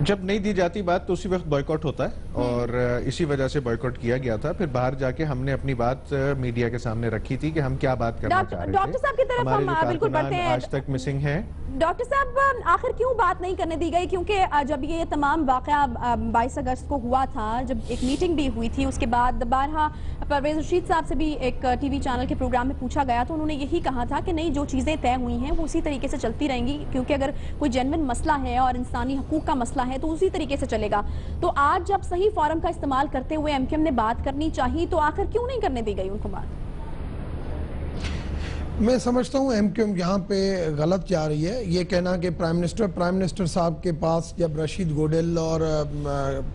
جب نہیں دی جاتی بات تو اسی وقت بائیکاٹ ہوتا ہے اور اسی وجہ سے بائیکاٹ کیا گیا تھا. پھر باہر جا کے ہم نے اپنی بات میڈیا کے سامنے رکھی تھی کہ ہم کیا بات کرنا چاہ رہے تھے. ڈاکٹر صاحب کی طرف ہم بالکل بڑھتے ہیں. آج تک مسنگ ہیں. ڈاکٹر صاحب آخر کیوں بات نہیں کرنے دی گئی؟ کیونکہ جب یہ تمام واقعہ 22 اگست کو ہوا تھا, جب ایک میٹنگ بھی ہوئی تھی, اس کے بعد بارہا پرویز رشید صاحب سے بھی ایک ٹی وی چینل کے پروگرام میں پوچھا گیا تو انہوں نے یہی کہا تھا کہ نہیں, جو چیزیں طے ہوئی ہیں وہ اسی طریقے سے چلتی رہیں گی, کیونکہ اگر کوئی جینوین مسئلہ ہے اور انسانی حقوق کا مسئلہ ہے تو اسی طریقے سے چلے گا. تو آج جب صحیح فورم کا استعمال کرتے ہوئے ایم کیو ایم نے بات کرنی چاہیے تو آخر کیوں نہیں کرنے دی گئی ان کو بات؟ میں سمجھتا ہوں ایم کیو ایم یہاں پہ غلط جا رہی ہے. یہ کہنا کہ پرائم منسٹر صاحب کے پاس جب رشید گوڈل اور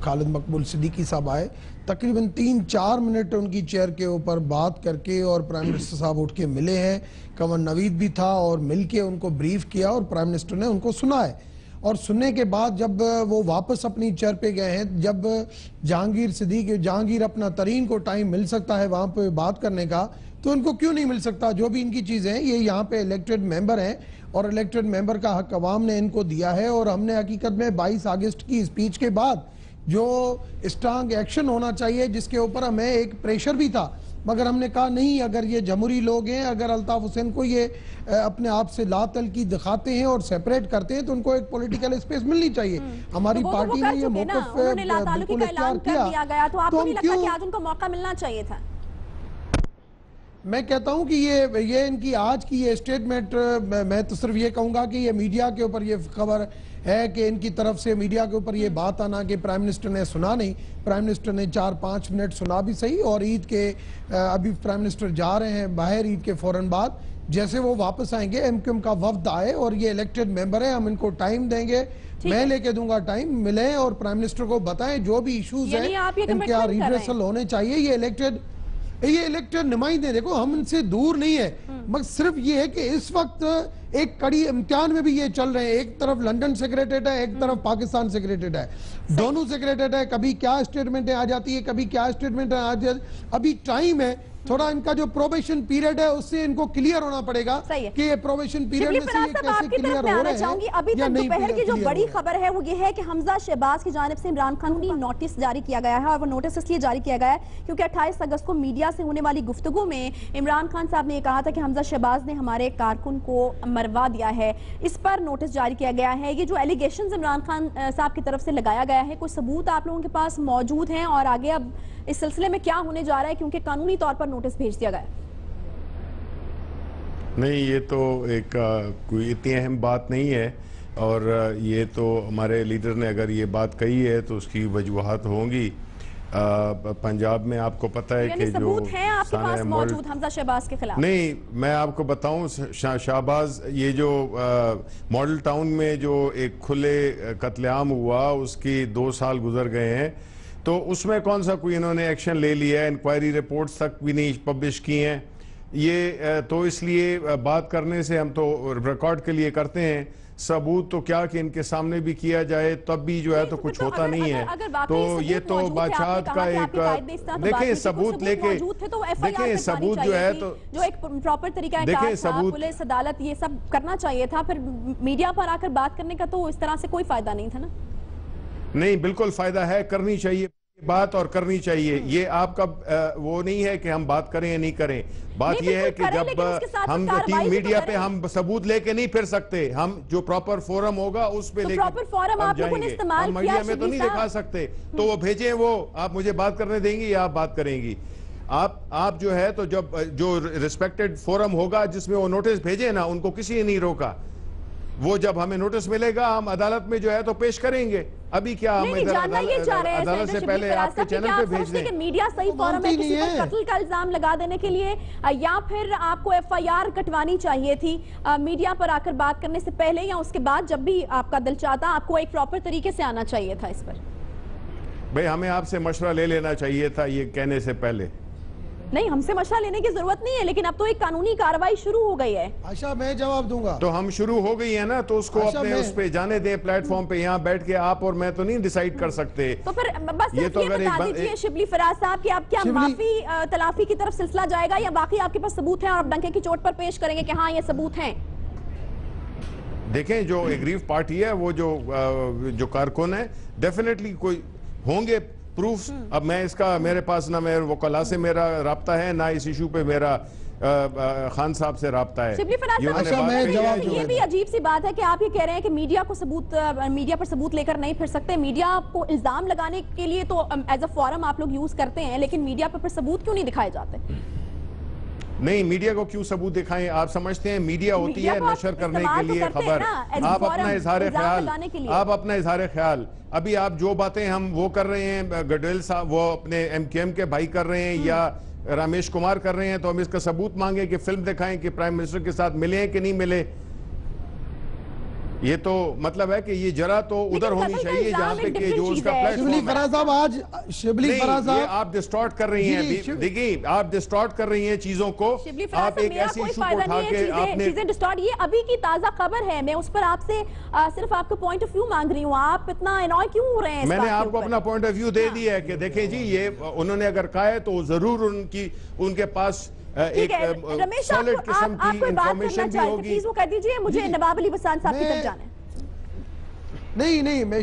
خالد مقبول صدیقی صاحب آئے, تقریباً 3-4 منٹ ان کی چیئر کے اوپر بات کر کے اور پرائم منسٹر صاحب اٹھ کے ملے ہیں. قمر نوید بھی تھا اور مل کے ان کو بریف کیا اور پرائم منسٹر نے ان کو سنا ہے. اور سننے کے بعد جب وہ واپس اپنی چیئر پہ گئے ہیں, جب جہانگیر اپنا ترین کو ٹائم مل سکتا ہے وہاں پہ بات کرنے کا, تو ان کو کیوں نہیں مل سکتا؟ جو بھی ان کی چیزیں ہیں, یہ یہاں پہ الیکٹڈ ممبر ہیں اور الیکٹڈ ممبر کا حق عوام نے ان کو دیا ہے. اور ہم نے حقیقت میں 22 اگست کی اسپیچ کے بعد جو اسٹرانگ ایکشن ہونا چاہیے, جس کے اوپر ہمیں ایک پریشر بھی تھا, مگر ہم نے کہا نہیں, اگر یہ جمہوری لوگ ہیں, اگر الطاف حسین کو یہ اپنے آپ سے لا تلقی دکھاتے ہیں اور سیپریٹ کرتے ہیں تو ان کو ایک پولیٹیکل اسپیس ملنی چاہیے. ہماری پارٹی نے یہ موقف بالکل اختیار کیا, تو ہم کیوں آج ان کو موقع ملنا چاہیے تھا. میں کہتا ہوں کہ یہ ان کی آج کی یہ اسٹیٹمنٹ, میں تو صرف یہ کہوں گا کہ یہ میڈیا کے اوپر یہ خبر ہے کہ ان کی طرف سے میڈیا کے اوپر یہ بات آنا کہ پرائم منسٹر نے سنا نہیں. پرائم منسٹر نے 4-5 منٹ سنا بھی صحیح, اور عید کے ابھی پرائم منسٹر جا رہے ہیں باہر عید کے فوراً بعد. جیسے وہ واپس آئیں گے, ایم کیو ایم کا وفد آئے اور یہ الیکٹڈ ممبر ہیں, ہم ان کو ٹائم دیں گے, میں لے کے دوں گا ٹائم, ملیں اور پرائم منسٹر کو بتائیں جو بھی ایشوز ہیں ان کے ریڈریسل ہونے چاہیے. یہ الیکٹڈ نمائندے, دیکھو ہم ان سے دور نہیں ہے, مگر صرف یہ ہے کہ اس وقت ایک کڑی امتحان میں بھی یہ چل رہے ہیں. ایک طرف لنڈن سیکریٹریٹ ہے, ایک طرف پاکستان سیکریٹریٹ ہے, دونوں سیکریٹریٹ ہے, کبھی کیا اسٹیٹمنٹیں آ جاتی ہے, کبھی کیا اسٹیٹمنٹیں آ جاتی ہے. ابھی ٹائم ہے تھوڑا, ان کا جو پروبیشن پیریڈ ہے اس سے ان کو کلیئر ہونا پڑے گا کہ یہ پروبیشن پیریڈ میں سے یہ کیسے کلیئر ہو رہے ہیں. ابھی تک دوپہر کی جو بڑی خبر ہے وہ یہ ہے کہ حمزہ شہباز کی جانب سے عمران خان کو نوٹس جاری کیا گیا ہے, اور وہ نوٹس اس لیے جاری کیا گیا ہے کیونکہ 28 اگست کو میڈیا سے ہونے والی گفتگو میں عمران خان صاحب نے یہ کہا تھا کہ حمزہ شہباز نے ہمارے کارکن کو مروا دیا ہے. اس پر نوٹس جاری کیا گیا ہے. یہ جو ایلیگیشنز عمران خان صاحب کی طرف سے لگایا گیا ہے, کوئی ثبوت آپ لوگوں کے پاس موجود ہیں, اور آگے اب اس سلسلے میں کیا ہونے جا رہا ہے, کیونکہ قانونی طور پر نوٹس بھیج دیا گیا ہے؟ نہیں, یہ تو ایک کوئی اتنی اہم بات نہیں ہے, اور یہ تو ہمارے لیڈر نے اگر یہ بات کہی ہے تو اس کی وجوہات ہوں گی. پنجاب میں آپ کو پتہ ہے کہ جو ثبوت ہیں آپ کے پاس موجود حمزہ شہباز کے خلاف؟ نہیں, میں آپ کو بتاؤں, شہباز یہ جو ماڈل ٹاؤن میں جو ایک کھلے قتل عام ہوا اس کی 2 سال گزر گئے ہیں, تو اس میں کون سا کوئی انہوں نے ایکشن لے لیا ہے؟ انکوائری رپورٹس تک بھی نہیں پبلش کی ہیں. یہ تو اس لیے بات کرنے سے ہم تو ریکارڈ کے لیے کرتے ہیں, ثبوت تو کیا کہ ان کے سامنے بھی کیا جائے تب بھی جو ہے تو کچھ ہوتا نہیں ہے. تو یہ تو بادشاہت کا ایک دیکھیں ثبوت لے کے, دیکھیں ثبوت جو ہے تو جو ایک پراپر طریقہ کار تھا, پولیس عدالت یہ سب کرنا چاہیے تھا. پھر میڈیا پر آ کر بات کرنے کا تو اس طرح سے کوئی فائدہ نہیں تھا نا. نہیں, بالکل فائدہ ہے, کرنی چاہیے بات اور کرنی چاہیے. یہ آپ کا وہ نہیں ہے کہ ہم بات کریں یا نہیں کریں. بات یہ ہے کہ جب ہم ٹیم میڈیا پہ ہم ثبوت لے کے نہیں پھر سکتے, ہم جو پراپر فورم ہوگا اس پہ لے کے ہم جائیں گے. ہم میڈیا میں تو نہیں دکھا سکتے, تو وہ بھیجیں, وہ آپ مجھے بات کرنے دیں گی یا آپ بات کریں گی؟ آپ جو ہے تو جب جو ریسپیکٹڈ فورم ہوگا جس میں وہ نوٹس بھیجیں نا, ان کو کسی نے نہیں روکا. وہ جب ہمیں نوٹس ملے گا ہم عدالت میں جو ہے تو پیش کریں گے. ابھی کیا ہم عدالت سے پہلے آپ کے چینل پہ بھیج دیں؟ میڈیا صحیح فورم ہے کسی پر قتل کا الزام لگا دینے کے لیے, یا پھر آپ کو ایف آئی آر کٹوانی چاہیے تھی میڈیا پر آ کر بات کرنے سے پہلے, یا اس کے بعد جب بھی آپ کا دل چاہتا آپ کو ایک پراپر طریقے سے آنا چاہیے تھا اس پر؟ بھئی ہمیں آپ سے مشورہ لے لینا چاہیے تھا یہ کہنے سے پہلے. نہیں, ہم سے مشورہ لینے کی ضرورت نہیں ہے, لیکن اب تو ایک قانونی کارروائی شروع ہو گئی ہے. عائشہ میں جواب دوں گا. تو ہم شروع ہو گئی ہے نا, تو اس کو اپنے اس پہ جانے دیں پلیٹ فارم پہ. یہاں بیٹھ کے آپ اور میں تو نہیں ڈیسائیڈ کر سکتے. تو پھر بس یہ بتا دیجئے شبلی فراز صاحب کہ آپ کیا معافی تلافی کی طرف سلسلہ جائے گا, یا باقی آپ کے پاس ثبوت ہیں اور آپ ڈنکے کی چوٹ پر پیش کریں گے کہ ہاں یہ ثبوت ہیں؟ دیکھیں جو ایگریو پارٹی ہے وہ جو کارکن ہے ڈیفینیٹلی کوئی ہوں گے پروف. اب میں اس کا میرے پاس نہ میرے وکلا سے میرا رابطہ ہے نہ اس ایشو پہ میرا خان صاحب سے رابطہ ہے. یہ بھی عجیب سی بات ہے کہ آپ یہ کہہ رہے ہیں کہ میڈیا پر ثبوت لے کر نہیں پھر سکتے. میڈیا کو الزام لگانے کے لیے تو ایز اے فورم آپ لوگ یوز کرتے ہیں, لیکن میڈیا پر ثبوت کیوں نہیں دکھائے جاتے؟ نہیں, میڈیا کو کیوں ثبوت دکھائیں؟ آپ سمجھتے ہیں میڈیا ہوتی ہے نشر کرنے کے لیے خبر. آپ اپنا اظہار خیال ابھی آپ جو باتیں ہم وہ کر رہے ہیں, گڈویل صاحب وہ اپنے ایم کیو ایم کے بھائی کر رہے ہیں یا رامیش کمار کر رہے ہیں, تو ہم اس کا ثبوت مانگیں کہ فلم دکھائیں کہ پرائم منسٹر کے ساتھ ملے ہیں کہ نہیں ملے. یہ تو مطلب ہے کہ یہ جرا تو ادھر ہونی چاہیے جہاں پہ کہ جو اس کا آپ ڈسٹارٹ کر رہی ہیں. دیکھیں آپ ڈسٹارٹ کر رہی ہیں چیزوں کو. آپ ایک ایسی ایشو کو اٹھا کے آپ نے چیزیں ڈسٹارٹ, یہ ابھی کی تازہ خبر ہے, میں اس پر آپ سے صرف آپ کا پوائنٹ آف ویو مانگ رہی ہوں. آپ اتنا انوائے کیوں ہو رہے ہیں؟ میں نے آپ کو اپنا پوائنٹ آف ویو دے دیا ہے کہ دیکھیں جی یہ انہوں نے اگر کہا ہے تو ضرور ان کے پاس ایک سالڈ قسم کی انفارمیشن بھی ہوگی. پلیز وہ کر دیجئے, مجھے نواب علی بسان صاحب کی طرف جانا ہے. نہیں, میں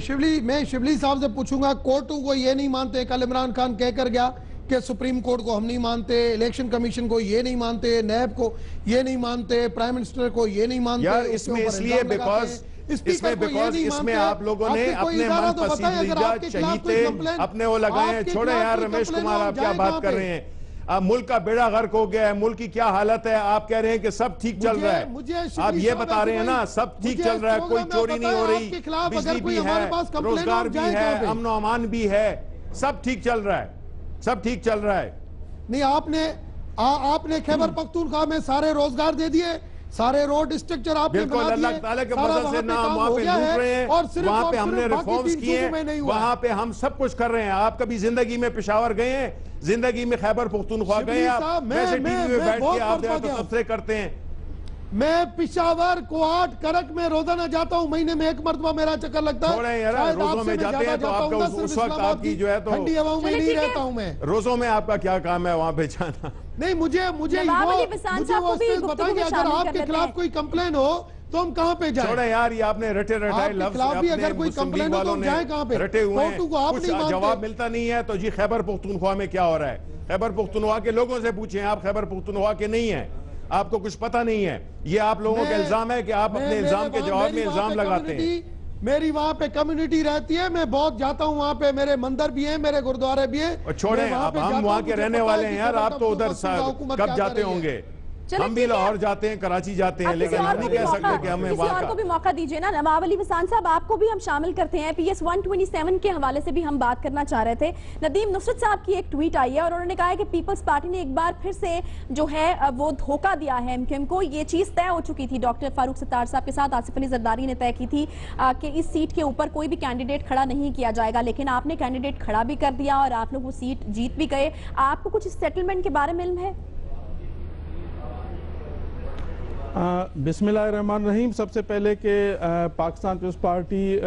شبلی صاحب سے پوچھوں گا, کورٹوں کو یہ نہیں مانتے, کل عمران خان کہہ کر گیا کہ سپریم کورٹ کو ہم نہیں مانتے, الیکشن کمیشن کو یہ نہیں مانتے, نیب کو یہ نہیں مانتے, پرائم منسٹر کو یہ نہیں مانتے. یار اس میں اس لیے بیکاز اس میں آپ لوگوں نے اپنے من پسندیدہ چہیتے اپنے وہ لگائے ہیں. چھوڑے یار رمیش کمار, آپ کیا بات کر رہے ہیں؟ اب ملک کا بیڑا غرق ہو گیا ہے, ملک کی کیا حالت ہے, آپ کہہ رہے ہیں کہ سب ٹھیک چل رہا ہے. آپ یہ بتا رہے ہیں نا سب ٹھیک چل رہا ہے, کوئی چوری نہیں ہو رہی, بجلی بھی ہے, روزگار بھی ہے, امن و امان بھی ہے, سب ٹھیک چل رہا ہے, سب ٹھیک چل رہا ہے. نہیں, آپ نے خیبر پختونخوا میں سارے روزگار دے دیے, سارے روڈ اسٹرکچر آپ نے بنا دیے, اللہ تعالیٰ کے فضل سے نہ ہم وہاں پہ لوٹ رہے ہیں, وہاں پہ ہم نے ریفارمز کیے ہیں, وہاں پہ ہم سب کچھ کر رہے ہیں. آپ کبھی زندگی میں پشاور گئے ہیں, زندگی میں خیبر پختونخوا گئے ہیں, آپ ویسے ٹی وی میں بیٹھ کے آپ تبصرے کرتے ہیں. میں پشاور, کوہاٹ, کرک میں روزانہ جاتا ہوں, مہینے میں ایک مرتبہ میرا چکر لگتا ہے. چھوڑیں یار, روزوں میں جاتے ہیں تو آپ کا اس وقت آپ کی جو ہے تو ٹھنڈی ہواؤں میں نہیں رہتا ہوں میں. روزوں میں آپ کا کیا کام ہے وہاں پہ جانا؟ نہیں, مجھے وہ بتائیں کہ اگر آپ کے خلاف کوئی کمپلین ہو تو ہم کہاں پہ جائیں؟ چھوڑیں یار, یہ آپ نے رٹے رٹائے لفظ اپنے مسلم لیگ والوں نے رٹے ہوئے ہیں, کچھ جواب ملتا نہیں ہے. تو جی خیبر پختونخوا میں کیا ہو رہا ہے؟ خیبر پختونخوا کے لوگوں سے پوچھیں, آپ خیبر پختونخوا کے نہیں ہیں, آپ کو کچھ پتہ نہیں ہے. یہ آپ لوگوں کا الزام ہے کہ آپ اپنے الزام کے جواب میں الزام لگاتے ہیں. میری وہاں پہ کمیونٹی رہتی ہے, میں بہت جاتا ہوں وہاں پہ, میرے مندر بھی ہیں, میرے گردوارے بھی ہیں. چھوڑیں, اب ہم وہاں کے رہنے والے ہیں یار, آپ تو ادھر کب جاتے ہوں گے؟ ہم بھی لاہور جاتے ہیں, کراچی جاتے ہیں, لیکن ہم نہیں کہہ سکتے کہ ہمیں کسی اور کو بھی موقع دیجئے نا. نواب علی بسان صاحب, آپ کو بھی ہم شامل کرتے ہیں. PS 127 کے حوالے سے بھی ہم بات کرنا چاہ رہے تھے. ندیم نصرت صاحب کی ایک ٹویٹ آئی ہے اور انہوں نے کہا ہے کہ پیپلز پارٹی نے ایک بار پھر سے جو ہے وہ دھوکہ دیا ہے MQM کو. یہ چیز طے ہو چکی تھی, ڈاکٹر فاروق ستار صاحب کے ساتھ آصف علی زرداری نے طے کی تھی کہ اس سیٹ کے اوپر کوئی بھی کینڈیڈیٹ کھڑا نہیں کیا جائے گا, لیکن آپ نے کینڈیڈیٹ کھڑا بھی کر دیا اور آپ لوگ وہ سیٹ جیت بھی گئے. آپ کو کچھ سیٹلمنٹ کے بارے میں علم ہے؟ بسم اللہ الرحمن الرحیم. سب سے پہلے کہ پاکستان پیپلز پارٹی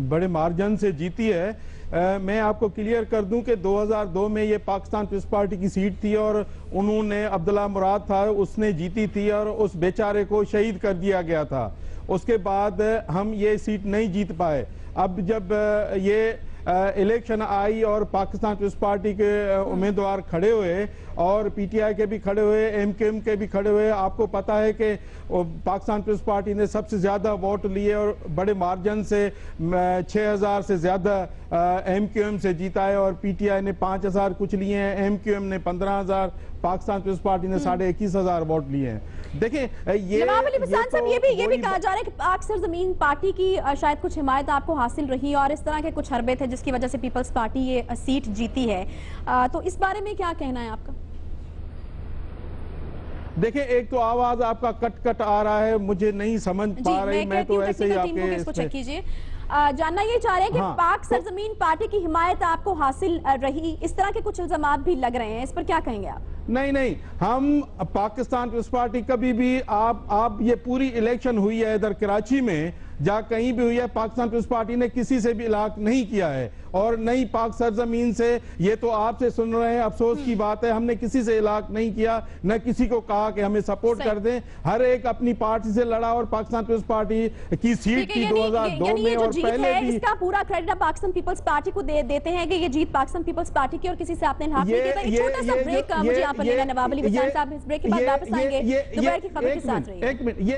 بڑے مارجن سے جیتی ہے. میں آپ کو کلیئر کر دوں کہ 2002 میں یہ پاکستان پیپلز پارٹی کی سیٹ تھی اور انہوں نے عبداللہ مراد تھا, اس نے جیتی تھی اور اس بیچارے کو شہید کر دیا گیا تھا. اس کے بعد ہم یہ سیٹ نہیں جیت پائے. اب جب یہ الیکشن آئی اور پاکستان پیپلز پارٹی کے امیدوار کھڑے ہوئے اور پی ٹی آئی کے بھی کھڑے ہوئے, MQM کے بھی کھڑے ہوئے, آپ کو پتا ہے کہ پاکستان پیپلز پارٹی نے سب سے زیادہ ووٹ لیے اور بڑے مارجن سے 6000 سے زیادہ MQM سے جیتا ہے اور پی ٹی آئی نے 5000 کچھ لیے ہیں, MQM نے 15000, پاکستان پیپلز پارٹی نے 21500 ووٹ لیے ہیں. دیکھیں نواب علی بسان صاحب, یہ بھی کہا جا رہا ہے کہ پاک سرزمین پارٹی کی شاید کچھ حمایت آپ کو حاصل رہی اور اس طرح کے کچھ حربے تھے جس کی وجہ سے پیپلز پارٹی یہ سیٹ جیتی ہے. تو اس بارے میں کیا کہنا ہے آپ کا؟ دیکھیں, ایک تو آواز آپ کا کٹ کٹ آ رہا ہے, مجھے نہیں سمجھ پا رہی. میں تو ایسے ہی آپ کے اس کو چیک کیجئے. جاننا یہ چاہ رہے ہیں کہ پاک سرزمین پارٹی کی حمایت آپ کو حاصل رہی, اس طرح کے کچھ الزامات بھی لگ رہے ہیں, اس پر کیا کہیں گے آپ؟ نہیں, ہم پاکستان پیپلز پارٹی کبھی بھی, آپ یہ پوری الیکشن ہوئی ہے ادھر کراچی میں, جہاں کہیں بھی ہوئی ہے پاکستان پیپلز پارٹی نے کسی سے بھی علاق نہیں کیا ہے اور نہیں پاک سرزمین سے. یہ تو آپ سے سن رہے ہیں, افسوس کی بات ہے ہم نے کسی سے علاق نہیں کیا, نہ کسی کو کہا کہ ہمیں سپورٹ کر دیں. ہر ایک اپنی پارٹی سے لڑا اور پاکستان پیپلز پارٹی کی سیٹ کی 2002 میں اور پہلے بھی. اس کا پورا کریڈٹ آپ پاکستان پیپلز پارٹی کو دیتے ہیں کہ یہ جیت پاکستان پیپلز پارٹی کی اور کسی سے آپ نے الحاق نہیں کیا. ایک چھوٹا سا بریک مجھے یہاں پر لینا نواب علی وسام صاحب, اس بریک کے بعد واپس آئیں گے دوپہر کی خبر کے ساتھ. رہیے. ایک منٹ, یہ